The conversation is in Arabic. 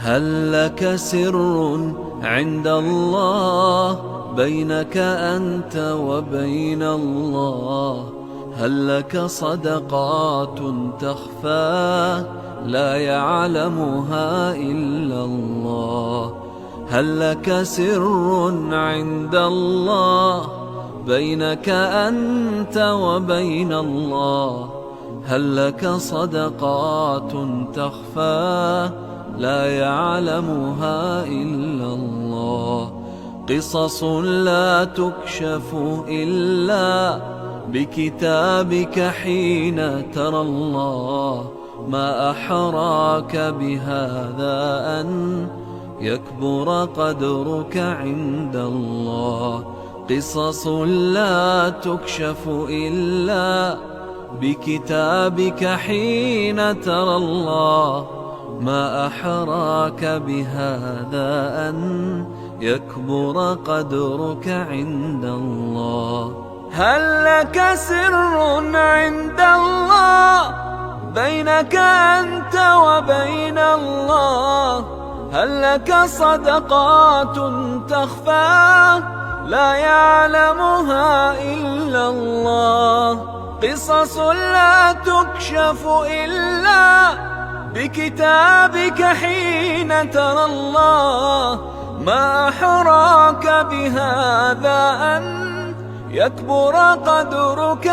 هل لك سر عند الله بينك أنت وبين الله؟ هل لك صدقات تخفى لا يعلمها إلا الله؟ هل لك سر عند الله بينك أنت وبين الله؟ هل لك صدقات تخفى لا يعلمها إلا الله؟ قصص لا تكشف إلا بكتابك حين ترى الله. ما أحراك بهذا أن يكبر قدرك عند الله. قصص لا تكشف إلا بكتابك حين ترى الله. ما أحراك بهذا أن يكبر قدرك عند الله. هل لك سر عند الله بينك أنت وبين الله؟ هل لك صدقات تخفى لا يعلمها إلا الله؟ قصص لا تكشف إلا بكتابك حين ترى الله. ما أحراك بهذا أن يكبر قدرك